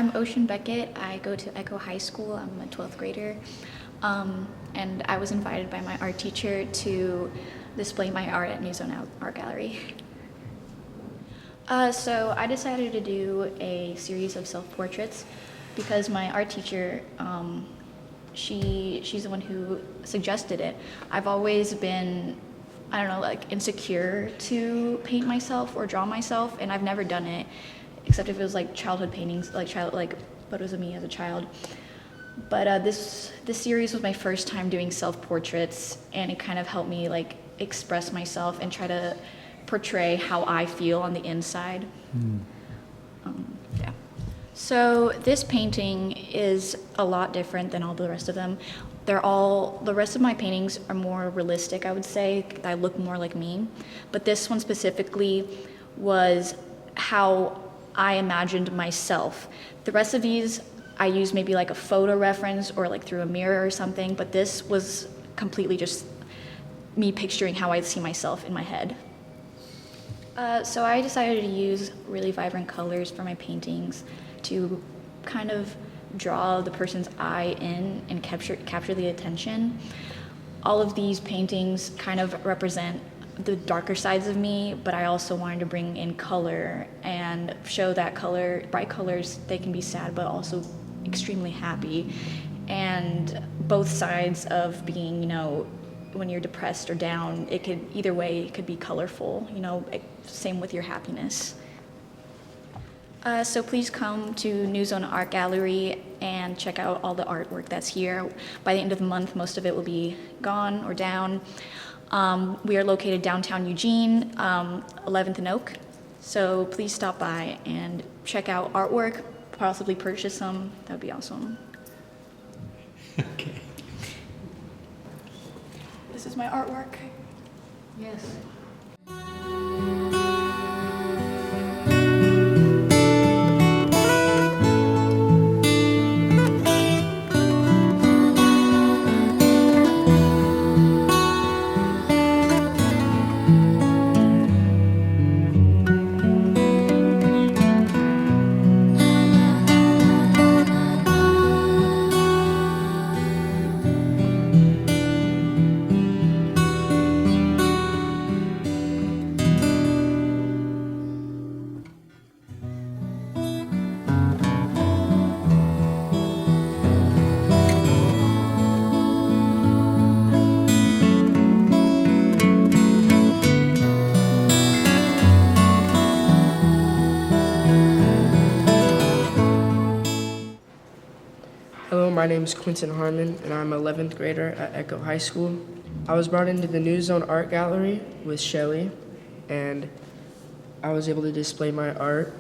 I'm Ocean Beckett. I go to ECCO High School. I'm a 12th grader. And I was invited by my art teacher to display my art at New Zone Art Gallery. So I decided to do a series of self-portraits because my art teacher, she's the one who suggested it. I've always been, I don't know, like insecure to paint myself or draw myself, and I've never done it, except if it was like childhood paintings, like photos of me as a child. But this series was my first time doing self-portraits, and it kind of helped me like express myself and try to portray how I feel on the inside. Yeah. So this painting is a lot different than all the rest of them. The rest of my paintings are more realistic, I would say. They look more like me. But this one specifically was how I imagined myself. The rest of these, I used maybe like a photo reference or like through a mirror or something, but this was completely just me picturing how I see myself in my head. So I decided to use really vibrant colors for my paintings to kind of draw the person's eye in and capture the attention. All of these paintings kind of represent the darker sides of me, but I also wanted to bring in color and show that bright colors, they can be sad but also extremely happy. And both sides of being, when you're depressed or down, either way, it could be colorful, same with your happiness. So please come to New Zone Art Gallery and check out all the artwork that's here. By the end of the month, most of it will be gone or down. We are located downtown Eugene, 11th and Oak. So please stop by and check out artwork, possibly purchase some. That would be awesome. Okay. This is my artwork. Yes. Hello, my name is Quinton Harmon, and I'm an 11th grader at ECCO High School. I was brought into the New Zone Art Gallery with Shelly, and I was able to display my art,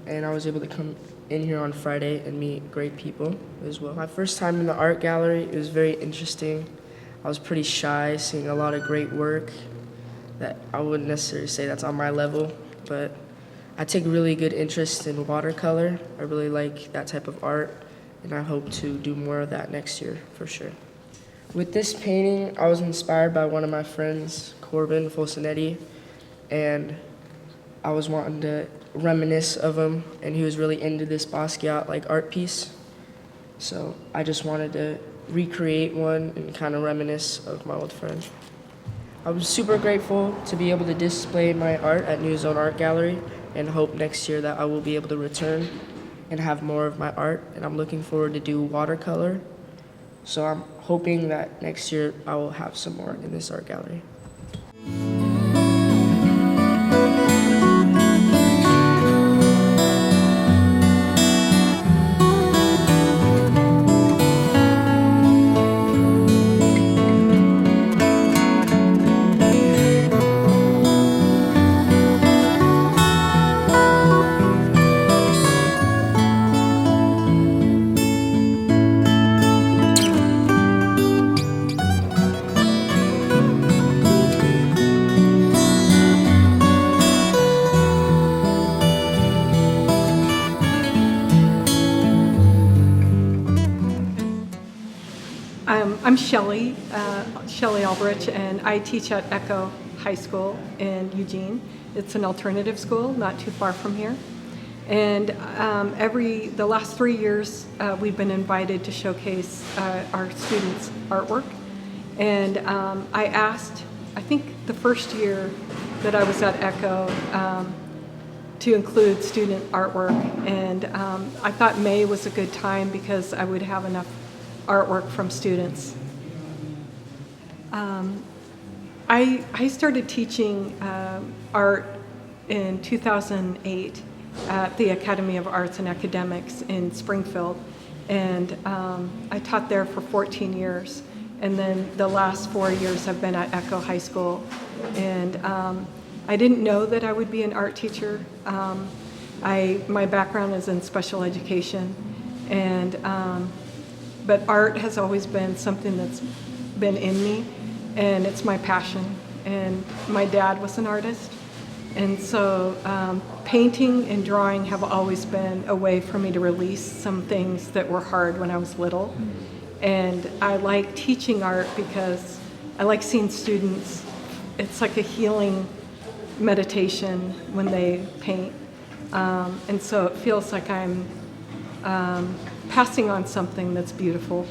and I was able to come in here on Friday and meet great people as well. My first time in the art gallery, it was very interesting. I was pretty shy, seeing a lot of great work that I wouldn't necessarily say that's on my level, but I take really good interest in watercolor. I really like that type of art, and I hope to do more of that next year for sure. With this painting, I was inspired by one of my friends, Corbin Folsonetti, and I was wanting to reminisce of him, and he was really into this Basquiat art piece. So I just wanted to recreate one and kind of reminisce of my old friend. I was super grateful to be able to display my art at New Zone Art Gallery, and hope next year that I will be able to return and have more of my art, and I'm looking forward to do watercolor. So I'm hoping that next year I will have some more in this art gallery. I'm Shelly Albrich, and I teach at ECCO High School in Eugene. It's an alternative school, not too far from here. And the last 3 years, we've been invited to showcase our students' artwork. And I asked, I think the first year that I was at ECCO, to include student artwork. And I thought May was a good time because I would have enough artwork from students. I started teaching art in 2008 at the Academy of Arts and Academics in Springfield. And I taught there for 14 years. And then the last 4 years I've been at ECCO High School. And I didn't know that I would be an art teacher. My background is in special education, but art has always been something that's been in me, and it's my passion. And my dad was an artist, and so painting and drawing have always been a way for me to release some things that were hard when I was little. And I like teaching art because I like seeing students. It's like a healing meditation when they paint. And so it feels like I'm passing on something that's beautiful.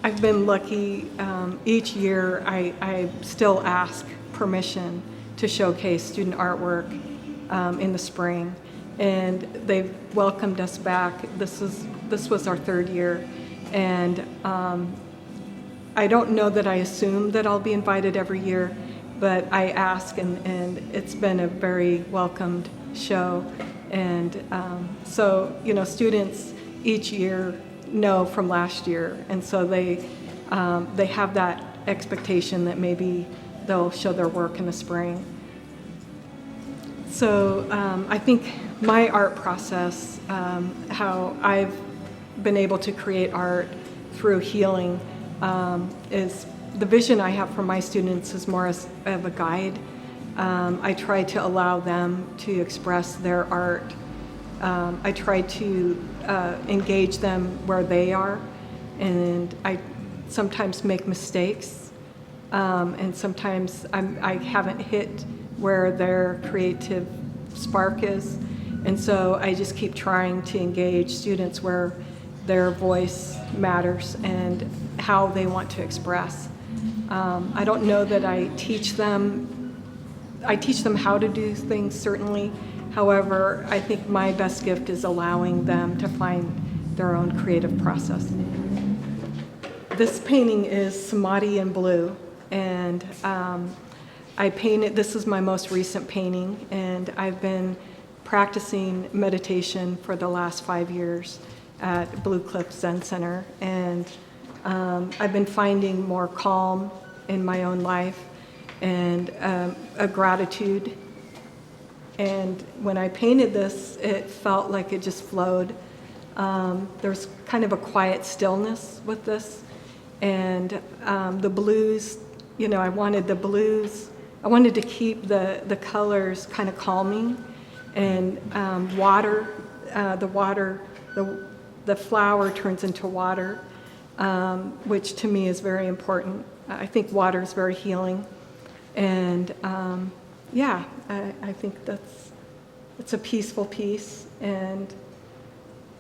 I've been lucky. Each year I still ask permission to showcase student artwork in the spring. And they've welcomed us back. This was our 3rd year. And I don't know that I assume that I'll be invited every year, but I ask, and it's been a very welcomed show. And so, students each year know from last year, and so they have that expectation that maybe they'll show their work in the spring. So I think my art process, how I've been able to create art through healing, is the vision I have for my students is more as of a guide. I try to allow them to express their art. I try to engage them where they are, and I sometimes make mistakes, and sometimes I haven't hit where their creative spark is, and so I just keep trying to engage students where their voice matters and how they want to express. I don't know that I teach them how to do things, certainly. However, I think my best gift is allowing them to find their own creative process. This painting is Samadhi in blue, and I painted, this is my most recent painting, and I've been practicing meditation for the last 5 years at Blue Cliff Zen Center, and I've been finding more calm in my own life and a gratitude. And when I painted this, it felt like it just flowed. There's kind of a quiet stillness with this, and the blues, I wanted the blues. I wanted to keep the colors kind of calming, and the flower turns into water, which to me is very important. I think water is very healing, and I think it's a peaceful piece, and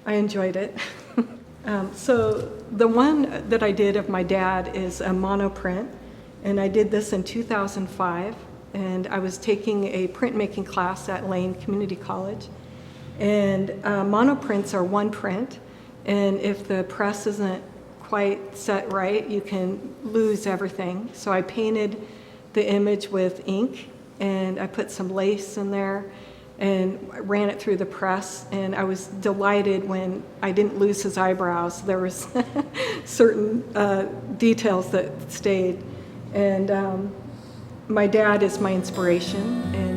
I enjoyed it. So the one that I did of my dad is a monoprint, and I did this in 2005, and I was taking a printmaking class at Lane Community College. And monoprints are one print, and if the press isn't quite set right, you can lose everything. So I painted the image with ink, and I put some lace in there and ran it through the press, and I was delighted when I didn't lose his eyebrows. There was certain details that stayed. And my dad is my inspiration, and